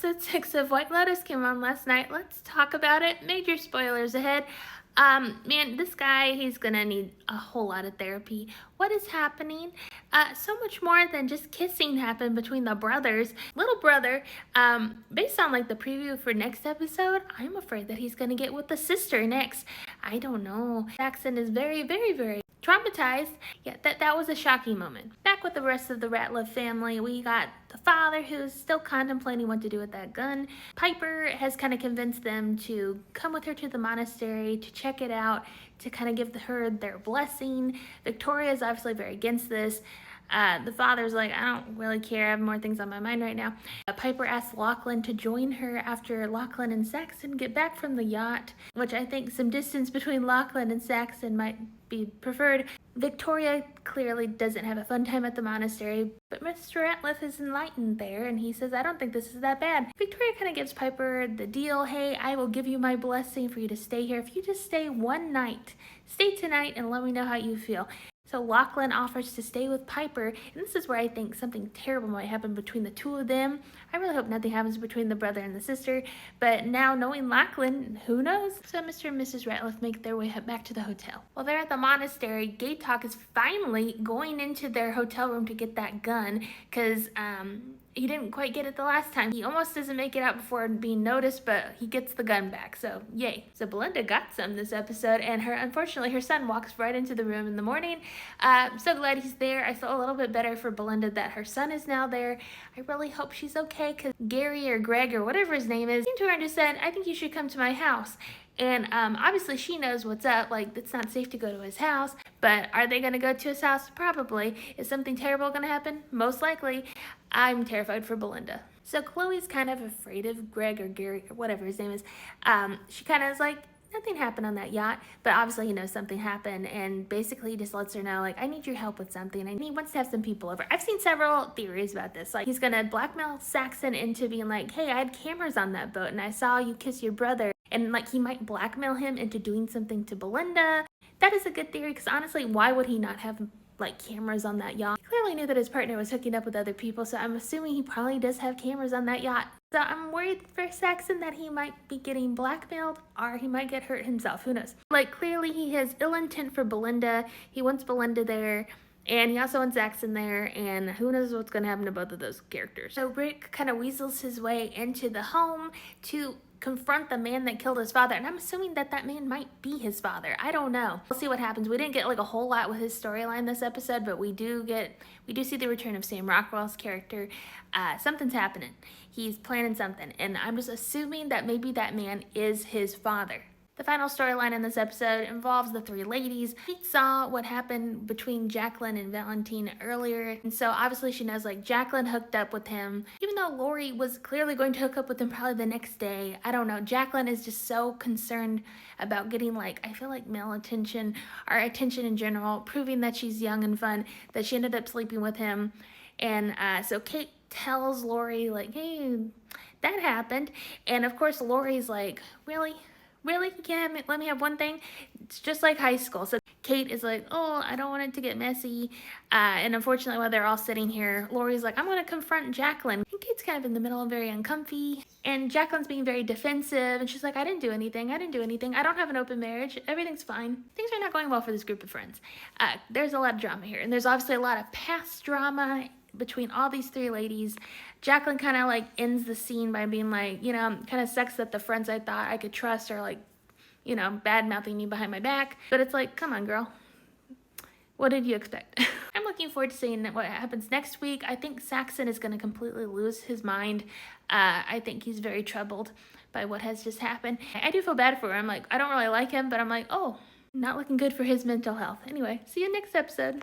episode 6 of White Lotus came on last night. Let's talk about it. Major spoilers ahead. Man, this guy, he's gonna need a whole lot of therapy. What is happening? So much more than just kissing happened between the brothers. Little brother, based on like the preview for next episode, I'm afraid that he's gonna get with the sister next. I don't know. Jackson is very, very, very traumatized. Yeah, that was a shocking moment. Back with the rest of the Ratliff family, we got the father who's still contemplating what to do with that gun. Piper has kind of convinced them to come with her to the monastery to check it out, to kind of give her their blessing. Victoria is obviously very against this. The father's like, I don't really care. I have more things on my mind right now. Piper asks Lachlan to join her after Lachlan and Saxon get back from the yacht, which I think some distance between Lachlan and Saxon might be preferred. Victoria clearly doesn't have a fun time at the monastery, but Mr. Ratliff is enlightened there, and he says, I don't think this is that bad. Victoria kind of gives Piper the deal. Hey, I will give you my blessing for you to stay here. If you just stay one night, stay tonight and let me know how you feel. So Lachlan offers to stay with Piper, and this is where I think something terrible might happen between the two of them. I really hope nothing happens between the brother and the sister, but now knowing Lachlan, who knows? So Mr. and Mrs. Ratliff make their way back to the hotel. While they're at the monastery, Gatetalk is finally going into their hotel room to get that gun, because he didn't quite get it the last time. He almost doesn't make it out before being noticed, but he gets the gun back, so yay. So Belinda got some this episode, and unfortunately her son walks right into the room in the morning. So glad he's there. I feel a little bit better for Belinda that her son is now there. I really hope she's okay, because Gary or Greg or whatever his name is came to her and just said, I think you should come to my house. And obviously she knows what's up, like it's not safe to go to his house, but are they gonna go to his house? Probably. Is something terrible gonna happen? Most likely. I'm terrified for Belinda. So Chloe's kind of afraid of Greg or Gary or whatever his name is. She kind of is like, nothing happened on that yacht, but obviously he knows something happened, and basically he just lets her know, like, I need your help with something, and he wants to have some people over. I've seen several theories about this, like he's gonna blackmail Saxon into being like, hey, I had cameras on that boat and I saw you kiss your brother, and like he might blackmail him into doing something to Belinda. That is a good theory, because honestly, why would he not have like cameras on that yacht? He clearly knew that his partner was hooking up with other people, so I'm assuming he probably does have cameras on that yacht. So I'm worried for Saxon that he might be getting blackmailed, or he might get hurt himself, who knows. Like clearly he has ill intent for Belinda, he wants Belinda there, and he also wants Saxon there, and who knows what's going to happen to both of those characters. So Rick kind of weasels his way into the home to confront the man that killed his father, and I'm assuming that that man might be his father. I don't know. We'll see what happens. We didn't get like a whole lot with his storyline this episode, but we do see the return of Sam Rockwell's character. Something's happening. He's planning something, and I'm just assuming that maybe that man is his father. The final storyline in this episode involves the three ladies. Kate saw what happened between Jacqueline and Valentine earlier, and so obviously she knows like Jacqueline hooked up with him, even though Lori was clearly going to hook up with him probably the next day. I don't know. Jacqueline is just so concerned about getting like, I feel like male attention or attention in general, proving that she's young and fun, that she ended up sleeping with him. And so Kate tells Lori like, hey, that happened. And of course Lori's like, really? Really? You can't let me have one thing? It's just like high school. So Kate is like, oh, I don't want it to get messy. And unfortunately, while they're all sitting here, Lori's like, I'm going to confront Jacqueline. And Kate's kind of in the middle and very uncomfy. And Jacqueline's being very defensive. And she's like, I didn't do anything. I didn't do anything. I don't have an open marriage. Everything's fine. Things are not going well for this group of friends. There's a lot of drama here. And there's obviously a lot of past drama between all these three ladies. Jacqueline kind of like ends the scene by being like, you know, kind of sucks that the friends I thought I could trust are like, you know, bad-mouthing me behind my back. But it's like, come on, girl. What did you expect? I'm looking forward to seeing what happens next week. I think Saxon is going to completely lose his mind. I think he's very troubled by what has just happened. I do feel bad for him. Like, I don't really like him, but I'm like, oh, not looking good for his mental health. Anyway, see you next episode.